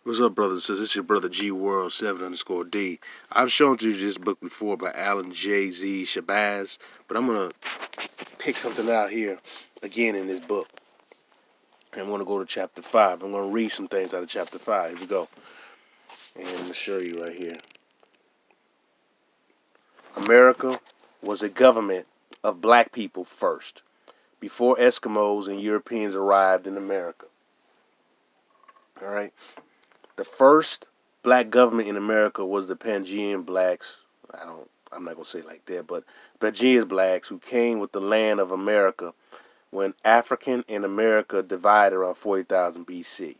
What's up, brothers and sisters? This is your brother G World 7_D. I've shown to you this book before by Alan J. Z. Shabazz, but I'm gonna pick something out here again in this book. And I'm gonna go to chapter 5. I'm gonna read some things out of chapter 5. Here we go. And I'm gonna show you right here. America was a government of black people first, before Eskimos and Europeans arrived in America. All right. The first black government in America was the Pangean blacks. I'm not going to say it like that, but Pangean blacks who came with the land of America when African and America divided around 40,000 BC.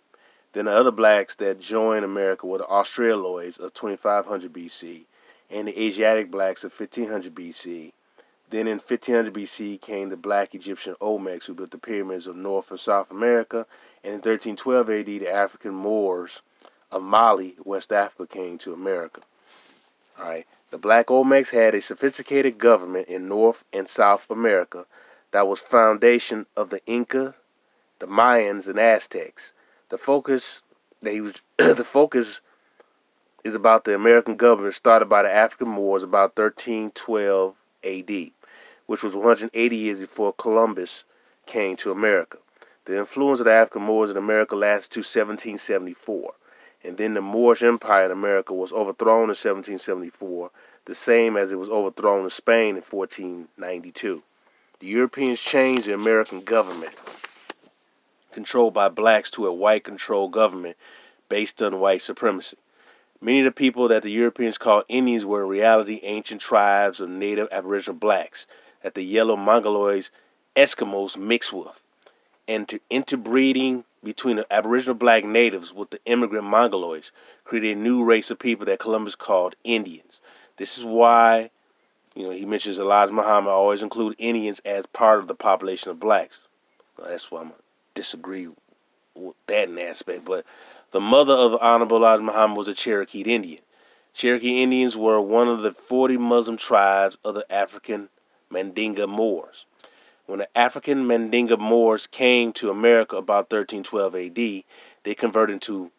Then the other blacks that joined America were the Australoids of 2500 BC and the Asiatic blacks of 1500 BC. Then in 1500 BC came the black Egyptian Olmecs who built the pyramids of North and South America. And in 1312 AD, the African Moors of Mali, West Africa, came to America. All right. The black Olmecs had a sophisticated government in North and South America that was foundation of the Inca, the Mayans, and Aztecs. The focus is about the American government started by the African Moors about 1312 AD, which was 180 years before Columbus came to America. The influence of the African Moors in America lasted to 1774. And then the Moorish Empire in America was overthrown in 1774, the same as it was overthrown in Spain in 1492. The Europeans changed the American government, controlled by blacks, to a white-controlled government based on white supremacy. Many of the people that the Europeans called Indians were in reality ancient tribes of native Aboriginal blacks that the yellow Mongoloids, Eskimos, mixed with. And interbreeding between the Aboriginal black natives with the immigrant Mongoloids created a new race of people that Columbus called Indians. This is why, he mentions Elijah Muhammad always include Indians as part of the population of blacks. Well, that's why I'm going to disagree with that in aspect. But the mother of the Honorable Elijah Muhammad was a Cherokee Indian. Cherokee Indians were one of the 40 Muslim tribes of the African Mandinga Moors. When the African Mandinga Moors came to America about 1312 AD, they converted into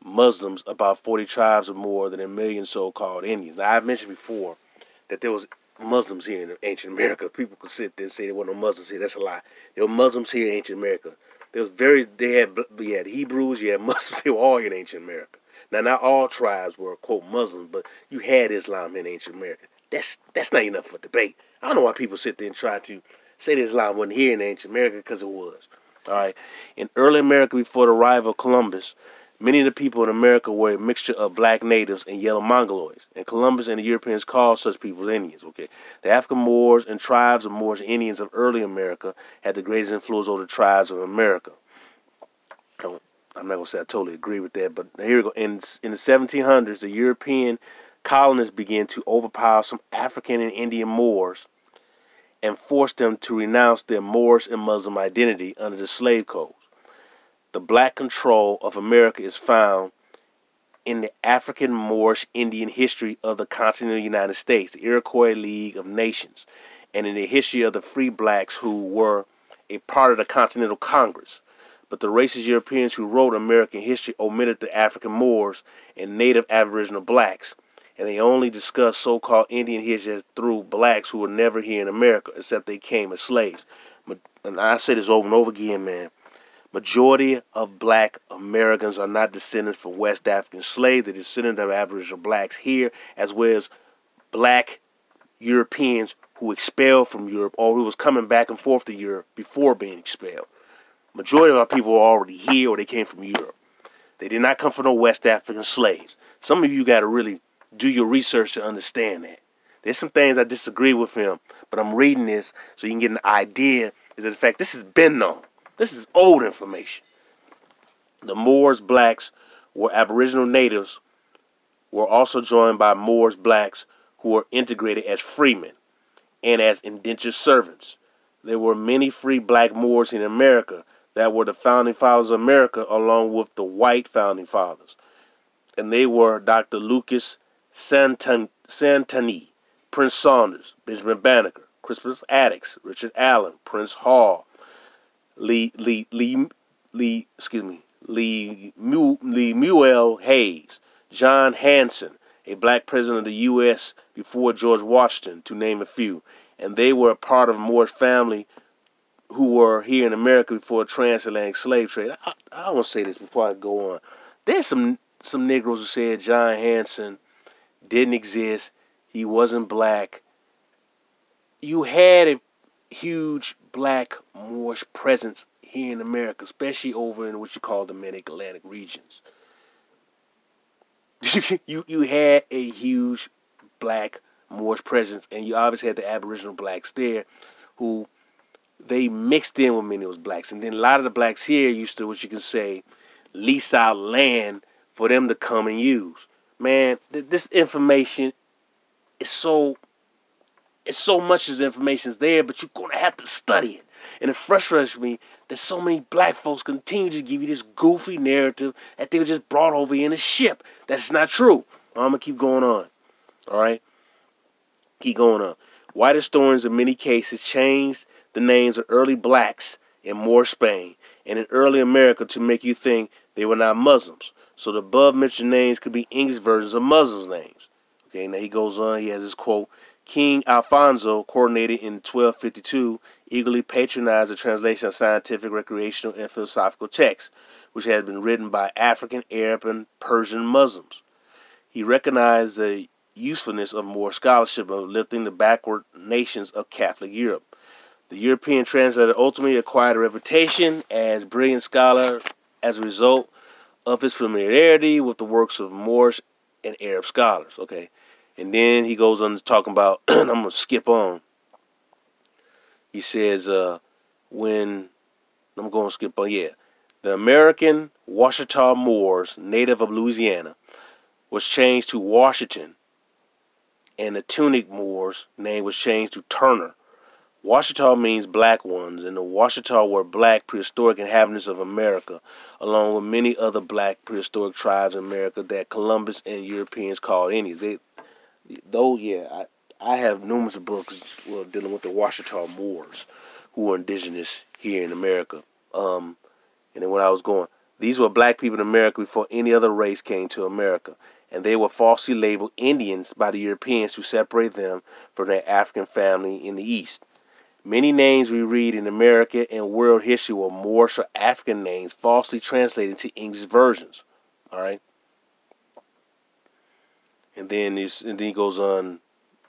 Muslims, about 40 tribes of more than a million so-called Indians. Now, I've mentioned before that there was Muslims here in ancient America. People could sit there and say there were no Muslims here. That's a lie. There were Muslims here in ancient America. You had Hebrews, you had Muslims. They were all here in ancient America. Now, not all tribes were, quote, Muslims, but you had Islam in ancient America. That's not enough for debate. I don't know why people sit there and try to say that Islam wasn't here in ancient America, because it was. All right. In early America, before the arrival of Columbus, many of the people in America were a mixture of black natives and yellow Mongoloids. And Columbus and the Europeans called such people Indians. Okay. The African Moors and tribes of Moorish Indians of early America had the greatest influence over the tribes of America. I'm not going to say I totally agree with that, but here we go. In the 1700s, the European colonists began to overpower some African and Indian Moors and forced them to renounce their Moorish and Muslim identity under the slave codes. The black control of America is found in the African Moorish Indian history of the continental United States, the Iroquois League of Nations, and in the history of the free blacks who were a part of the Continental Congress. But the racist Europeans who wrote American history omitted the African Moors and native Aboriginal blacks, and they only discussed so-called Indian history through blacks who were never here in America, except they came as slaves. And I say this over and over again, man. Majority of black Americans are not descendants from West African slaves. They're descendants of Aboriginal blacks here, as well as black Europeans who expelled from Europe or who was coming back and forth to Europe before being expelled. Majority of our people were already here or they came from Europe. They did not come from no West African slaves. Some of you got to really do your research to understand that. There's some things I disagree with him, but I'm reading this so you can get an idea is that the fact this has been known. This is old information. The Moors blacks were Aboriginal natives, were also joined by Moors blacks who were integrated as freemen and as indentured servants. There were many free black Moors in America that were the founding fathers of America along with the white founding fathers. And they were Dr. Lucas Santani, Prince Saunders, Benjamin Banneker, Crispus Attucks, Richard Allen, Prince Hall, Lee Lemuel Hayes, John Hanson, a black president of the U.S. before George Washington, to name a few. And they were a part of Moore's family who were here in America before the transatlantic slave trade. I want to say this before I go on. There's some Negroes who said John Hanson didn't exist. He wasn't black. You had a huge black Moorish presence here in America, especially over in what you call the Mid-Atlantic regions. you had a huge black Moorish presence, and you obviously had the Aboriginal blacks there who they mixed in with many of those blacks. And then a lot of the blacks here used to, what you can say, lease out land for them to come and use. Man, this information is so much as information is there, but you're going to have to study it. And it frustrates me that so many black folks continue to give you this goofy narrative that they were just brought over in a ship. That's not true. I'm going to keep going on. All right? Keep going on. White historians in many cases changed the names of early blacks in Moorish Spain and in early America to make you think they were not Muslims. So the above mentioned names could be English versions of Muslims' names. Okay, now he goes on. He has this quote. King Alfonso, coordinated in 1252, eagerly patronized the translation of scientific, recreational, and philosophical texts, which had been written by African, Arab, and Persian Muslims. He recognized the usefulness of more scholarship of lifting the backward nations of Catholic Europe. The European translator ultimately acquired a reputation as a brilliant scholar as a result of his familiarity with the works of Moorish and Arab scholars. Okay. And then he goes on to talking about, I'm going to skip on. He says, the American Washita Moors, native of Louisiana, was changed to Washington, and the Tunic Moors' name was changed to Turner. Washita means black ones, and the Washita were black prehistoric inhabitants of America, along with many other black prehistoric tribes in America that Columbus and Europeans called Indians. I have numerous books dealing with the Washita Moors, who were indigenous here in America. And then when I was going, these were black people in America before any other race came to America, and they were falsely labeled Indians by the Europeans to separate them from their African family in the East. Many names we read in America and world history were Moorish or African names falsely translated to English versions. All right. And then he goes on.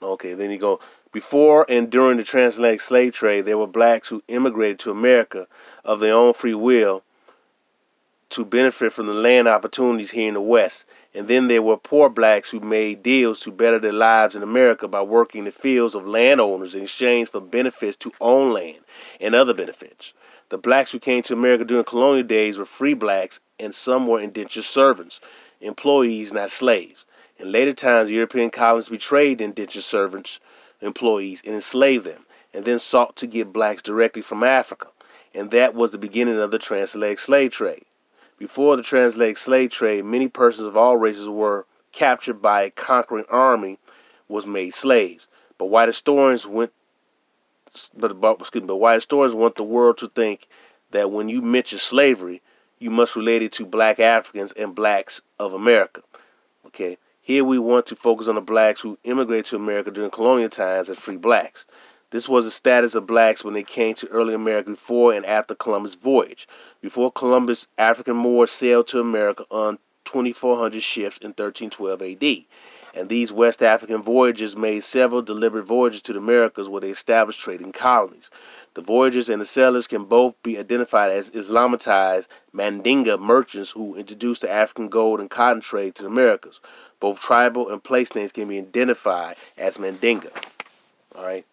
Okay, then he goes. Before and during the transatlantic slave trade, there were blacks who immigrated to America of their own free will to benefit from the land opportunities here in the West. And then there were poor blacks who made deals to better their lives in America by working the fields of landowners in exchange for benefits to own land and other benefits. The blacks who came to America during colonial days were free blacks, and some were indentured servants, employees, not slaves. In later times, European colonists betrayed indentured servants, employees, and enslaved them, and then sought to get blacks directly from Africa. And that was the beginning of the transatlantic slave trade. Before the transatlantic slave trade, many persons of all races were captured by a conquering army, was made slaves. But white historians want the world to think that when you mention slavery, you must relate it to black Africans and blacks of America. Okay. Here we want to focus on the blacks who immigrated to America during colonial times as free blacks. This was the status of blacks when they came to early America before and after Columbus' voyage. Before Columbus, African Moors sailed to America on 2,400 ships in 1312 AD. And these West African voyagers made several deliberate voyages to the Americas where they established trading colonies. The voyagers and the settlers can both be identified as Islamatized Mandinga merchants who introduced the African gold and cotton trade to the Americas. Both tribal and place names can be identified as Mandinga. All right.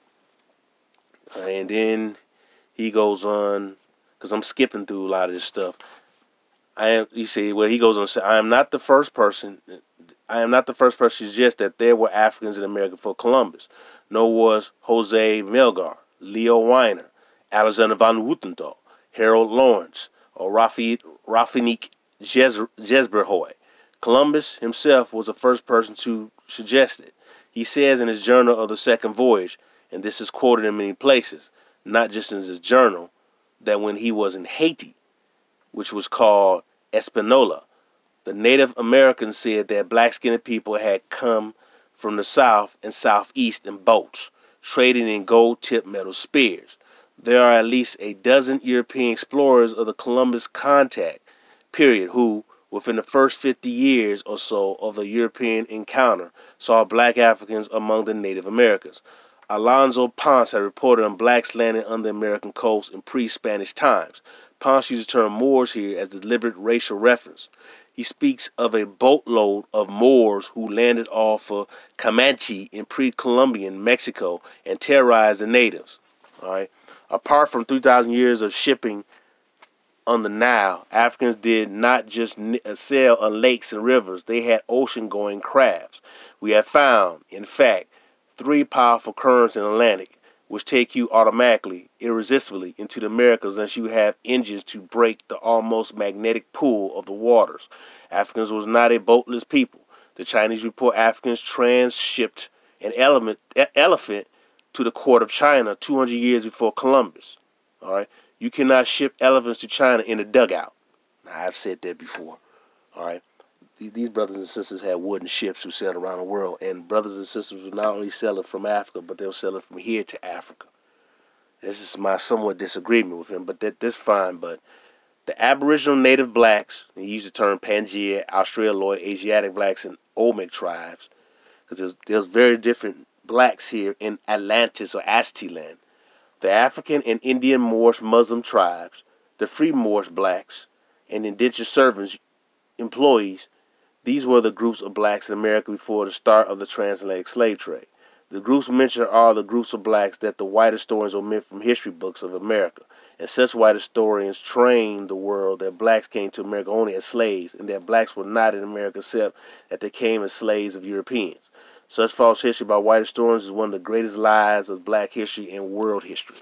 And then he goes on, because I'm skipping through a lot of this stuff. He goes on to say, I am not the first person to suggest that there were Africans in America before Columbus, nor was Jose Melgar, Leo Weiner, Alexander von Wutenthal, Harold Lawrence, or Rafinik Jesberhoy. Columbus himself was the first person to suggest it. He says in his journal of the second voyage, and this is quoted in many places, not just in his journal, that when he was in Haiti, which was called Espanola. The Native Americans said that black-skinned people had come from the south and southeast in boats, trading in gold-tipped metal spears. There are at least a dozen European explorers of the Columbus contact period who, within the first 50 years or so of the European encounter, saw black Africans among the Native Americans. Alonzo Ponce had reported on blacks landing on the American coast in pre-Spanish times. Ponce used the term Moors here as a deliberate racial reference. He speaks of a boatload of Moors who landed off of Comanche in pre-Columbian Mexico and terrorized the natives. All right. Apart from 3,000 years of shipping on the Nile, Africans did not just sail on lakes and rivers. They had ocean-going crafts. We have found, in fact, 3 powerful currents in the Atlantic, which take you automatically, irresistibly, into the Americas unless you have engines to break the almost magnetic pull of the waters. Africans was not a boatless people. The Chinese report Africans transshipped an elephant to the court of China 200 years before Columbus. All right, you cannot ship elephants to China in a dugout. Now, I've said that before. All right. These brothers and sisters had wooden ships who sailed around the world, and brothers and sisters would not only sell it from Africa, but they'll sell it from here to Africa. This is my somewhat disagreement with him, but that's fine. But the Aboriginal Native blacks, and he used the term Pangea, Australoid, Asiatic blacks, and Olmec tribes, because there's very different blacks here in Atlantis or Aztec land. The African and Indian Moorish Muslim tribes, the free Moorish blacks, and indentured servants, employees. These were the groups of blacks in America before the start of the transatlantic slave trade. The groups mentioned are the groups of blacks that the white historians omit from history books of America, and such white historians trained the world that blacks came to America only as slaves, and that blacks were not in America except that they came as slaves of Europeans. Such false history by white historians is one of the greatest lies of black history and world history.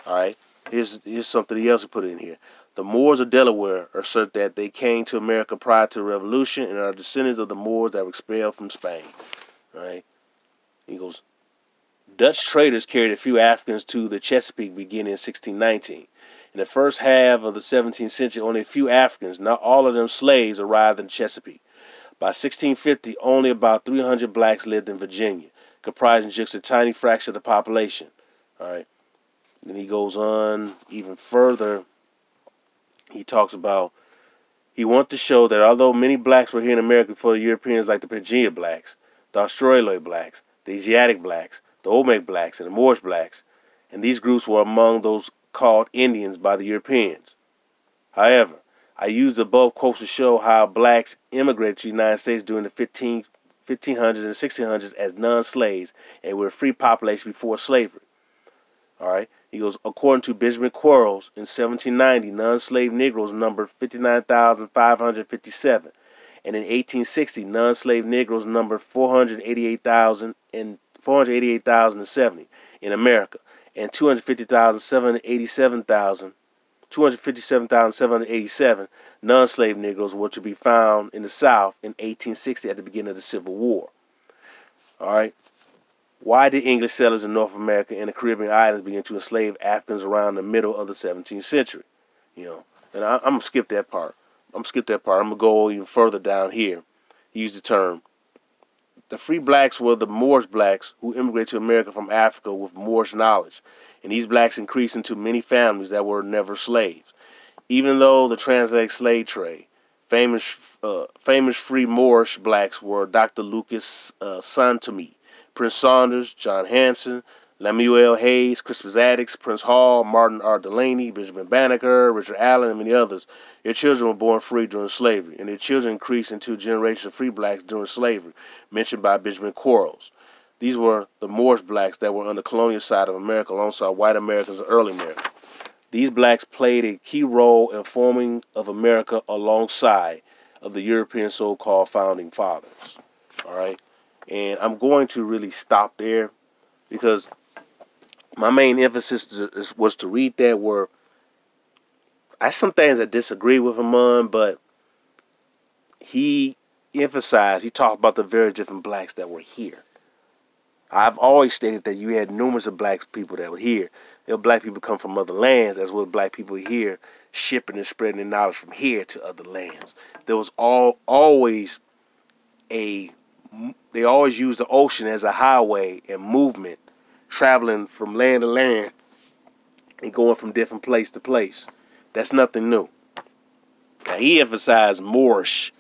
All right, here's something else to put in here. The Moors of Delaware assert that they came to America prior to the Revolution and are descendants of the Moors that were expelled from Spain. All right. He goes, Dutch traders carried a few Africans to the Chesapeake beginning in 1619. In the first half of the 17th century, only a few Africans, not all of them slaves, arrived in Chesapeake. By 1650, only about 300 blacks lived in Virginia, comprising just a tiny fraction of the population. All right. Then he goes on even further. He talks about, he wants to show that although many blacks were here in America before the Europeans, like the Pangea blacks, the Australoid blacks, the Asiatic blacks, the Olmec blacks, and the Moorish blacks, and these groups were among those called Indians by the Europeans. However, I use the above quotes to show how blacks immigrated to the United States during the 1500s and 1600s as non-slaves and were a free population before slavery. All right. He goes, according to Benjamin Quarles, in 1790, non-slave Negroes numbered 59,557. And in 1860, non-slave Negroes numbered 488,070 in America, and 257,787 non-slave Negroes were to be found in the South in 1860 at the beginning of the Civil War. All right. Why did English settlers in North America and the Caribbean islands begin to enslave Africans around the middle of the 17th century? You know, and I'm going to skip that part. I'm going to go even further down here. He used the term, the free blacks were the Moorish blacks who immigrated to America from Africa with Moorish knowledge. And these blacks increased into many families that were never slaves. Even though the transatlantic slave trade, famous free Moorish blacks were Dr. Lucas Santomé, Prince Saunders, John Hanson, Lemuel Hayes, Crispus Attucks, Prince Hall, Martin R. Delaney, Benjamin Banneker, Richard Allen, and many others. Their children were born free during slavery, and their children increased into generations of free blacks during slavery, mentioned by Benjamin Quarles. These were the Moorish blacks that were on the colonial side of America alongside white Americans in early America. These blacks played a key role in forming of America alongside of the European so-called founding fathers. All right. And I'm going to really stop there because my main emphasis was to read that where I have some things I disagree with him on, but he talked about the very different blacks that were here. I've always stated that you had numerous of black people that were here. You know, black people come from other lands, as well as black people here shipping and spreading their knowledge from here to other lands. There was always a they always used the ocean as a highway and movement, traveling from land to land and going from different place to place. That's nothing new. Now, he emphasized Moorish,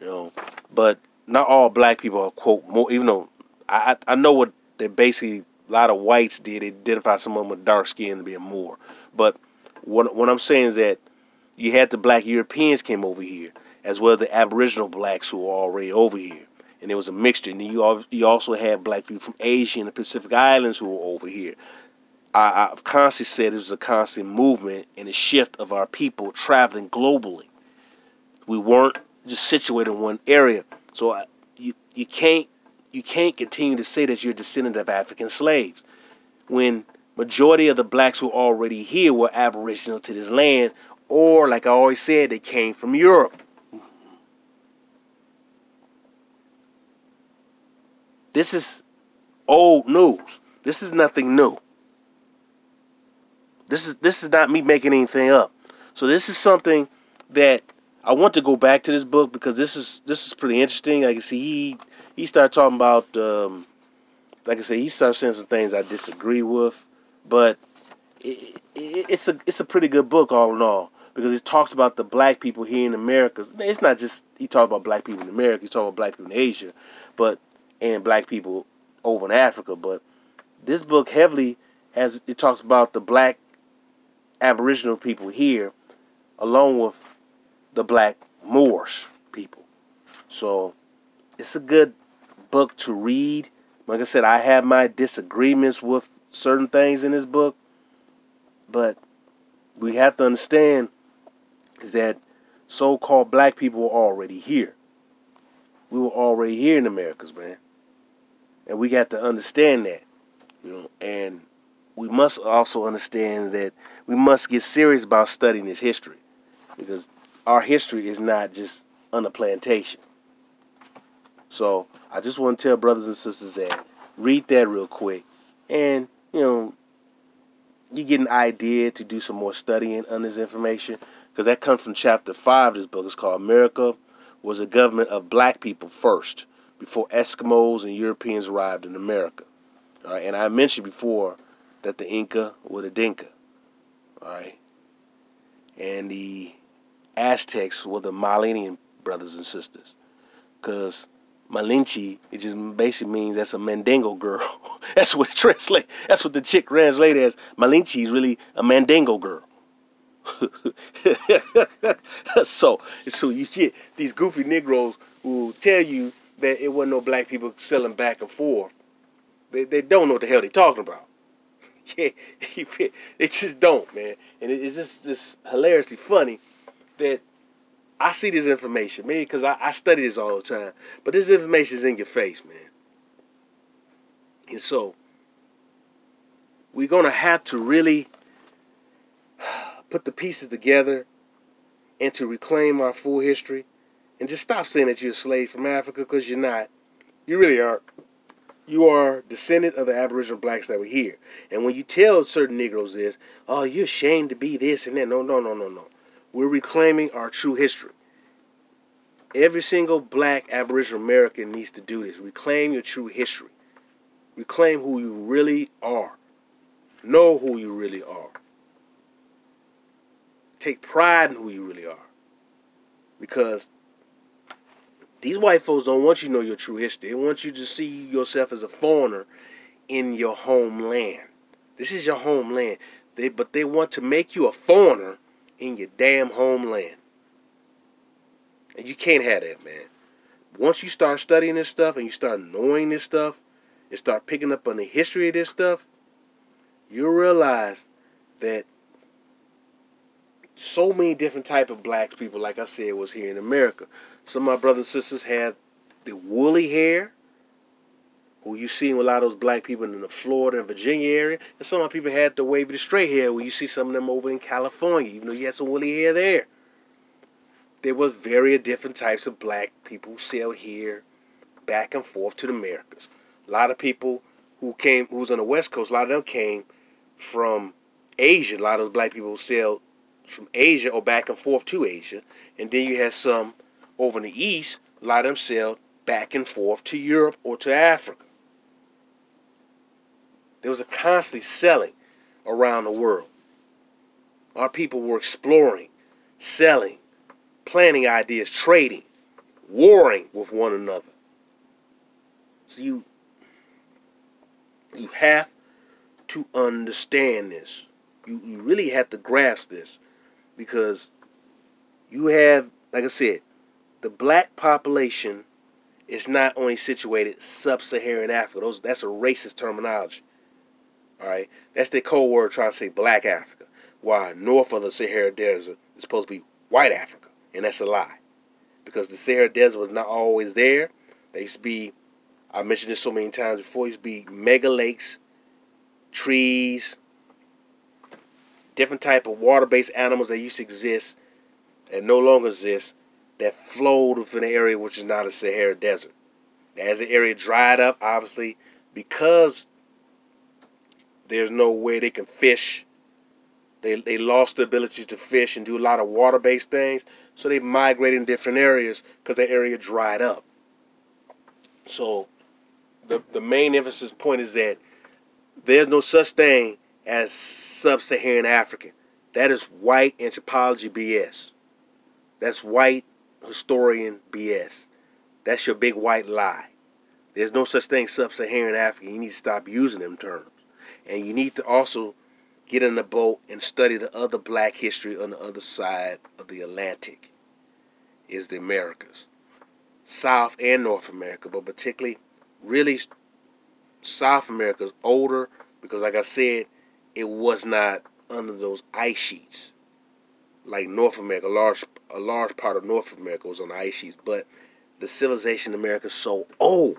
you know, but not all black people are, quote, more, even though I know what they basically, a lot of whites did. They identify some of them with dark skin to be a Moor. But what I'm saying is that you had the black Europeans came over here, as well as the Aboriginal blacks who were already over here. And there was a mixture. And then you also had black people from Asia and the Pacific Islands who were over here. I've constantly said it was a constant movement and a shift of our people traveling globally. We weren't just situated in one area. So you can't continue to say that you're a descendant of African slaves when majority of the blacks who were already here were aboriginal to this land, or like I always said, they came from Europe. This is old news. This is nothing new. This is not me making anything up. So this is something that I want to go back to this book because this is pretty interesting. Like I see, he started talking about like I say, he started saying some things I disagree with, but it's a pretty good book all in all, because it talks about the black people here in America. It's not just he talks about black people in America. He's talking about black people in Asia, and black people over in Africa. But this book heavily it talks about the black Aboriginal people here, along with the black Moorish people. So it's a good book to read. Like I said, I have my disagreements with certain things in this book, but we have to understand is that so-called black people were already here. We were already here in Americas, man. And we got to understand that, you know, and we must also understand that we must get serious about studying this history, because our history is not just on a plantation. So I just want to tell brothers and sisters that read that real quick, and you know, you get an idea to do some more studying on this information, because that comes from chapter 5 of this book. It's called America Was a Government of Black People First, before Eskimos and Europeans arrived in America. All right, and I mentioned before that the Inca were the Dinka. All right, and the Aztecs were the Malinian brothers and sisters, because Malinche, it just basically means that's a Mandingo girl. That's what it translates. That's what the chick translated as. Malinche is really a Mandingo girl. so you get these goofy Negroes who tell you that it wasn't no black people selling back and forth. They don't know what the hell they're talking about. They just don't, man. And it's just hilariously funny that I see this information, maybe because I study this all the time, but this information is in your face, man. And so we're going to have to really put the pieces together and to reclaim our full history, and just stop saying that you're a slave from Africa, because you're not. You really aren't. You are descendant of the Aboriginal blacks that were here. And when you tell certain Negroes this, oh, you're ashamed to be this and that. No. We're reclaiming our true history. Every single black Aboriginal American needs to do this. Reclaim your true history. Reclaim who you really are. Know who you really are. Take pride in who you really are. Because these white folks don't want you to know your true history. They want you to see yourself as a foreigner in your homeland. This is your homeland. But they want to make you a foreigner in your damn homeland. And you can't have that, man. Once you start studying this stuff and you start knowing this stuff and start picking up on the history of this stuff, you'll realize that so many different type of black people, like I said, was here in America. Some of my brothers and sisters had the woolly hair, who you see in a lot of those black people in the Florida and Virginia area. And some of my people had the wavy, the straight hair, where you see some of them over in California, even though you had some woolly hair there. There was very different types of black people who sailed here back and forth to the Americas. A lot of people who was on the West Coast, a lot of them came from Asia. A lot of those black people sailed from Asia or back and forth to Asia. And then you had some over in the East, a lot of them sailed back and forth to Europe or to Africa. There was a constantly selling around the world. Our people were exploring, selling, planning ideas, trading, warring with one another. So you have to understand this. You really have to grasp this, because you have, like I said, the black population is not only situated sub-Saharan Africa. That's a racist terminology. All right, that's their code word trying to say black Africa. While north of the Sahara Desert is supposed to be white Africa, and that's a lie, because the Sahara Desert was not always there. There used to be, I mentioned this so many times before, used to be mega lakes, trees, different type of water-based animals that used to exist and no longer exist, that flowed within the area which is now the Sahara Desert. As the area dried up, obviously, because there's no way they can fish, they lost the ability to fish and do a lot of water-based things, so they migrated in different areas because that area dried up. So the main emphasis point is that there's no such thing as sub-Saharan African. That is white anthropology BS. That's white historian BS. That's your big white lie. There's no such thing sub-Saharan African. You need to stop using them terms. And you need to also get in the boat and study the other black history on the other side of the Atlantic. Is the Americas. South and North America, but particularly really South America is older because, like I said, it was not under those ice sheets. Like North America, a large part of North America was on the ice sheets, but the civilization in America is so old.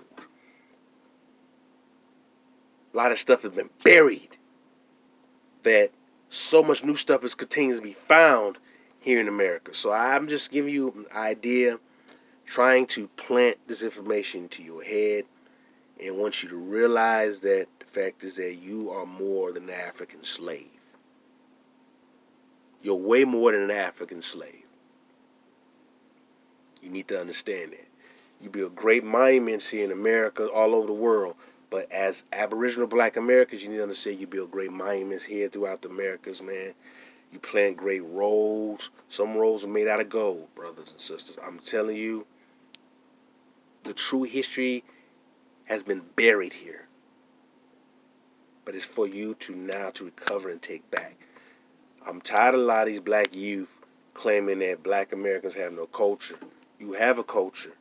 A lot of stuff has been buried, that so much new stuff is continues to be found here in America. So I'm just giving you an idea, trying to plant this information into your head, and want you to realize that the fact is that you are more than an African slave. You're way more than an African slave. You need to understand that. You build great monuments here in America, all over the world. But as Aboriginal Black Americans, you need to understand you build great monuments here throughout the Americas, man. You plant great roads. Some roads are made out of gold, brothers and sisters. I'm telling you, the true history has been buried here. But it's for you to now to recover and take back. I'm tired of a lot of these black youth claiming that black Americans have no culture. You have a culture.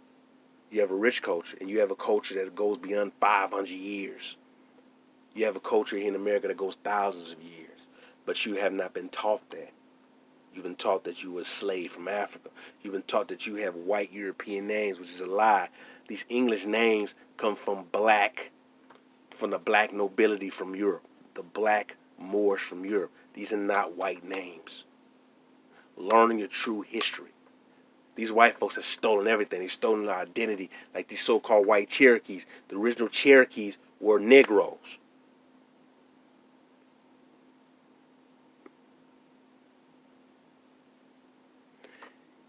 You have a rich culture, and you have a culture that goes beyond 500 years. You have a culture here in America that goes thousands of years, but you have not been taught that. You've been taught that you were a slave from Africa. You've been taught that you have white European names, which is a lie. These English names come from the black nobility from Europe, the black Moors from Europe. These are not white names. Learning your true history. These white folks have stolen everything. They've stolen our identity, like these so-called white Cherokees. The original Cherokees were Negroes.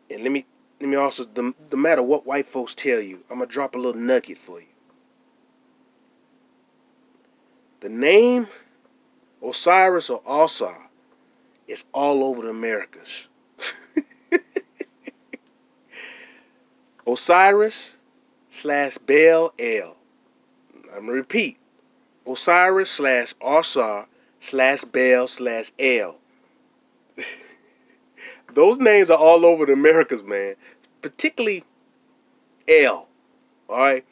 And let me also, no matter what white folks tell you, I'm going to drop a little nugget for you. The name Osiris or Osar is all over the Americas. Osiris / Baal El. I'm going to repeat. Osiris / Osar / Baal / El. Those names are all over the Americas, man. Particularly El. Alright?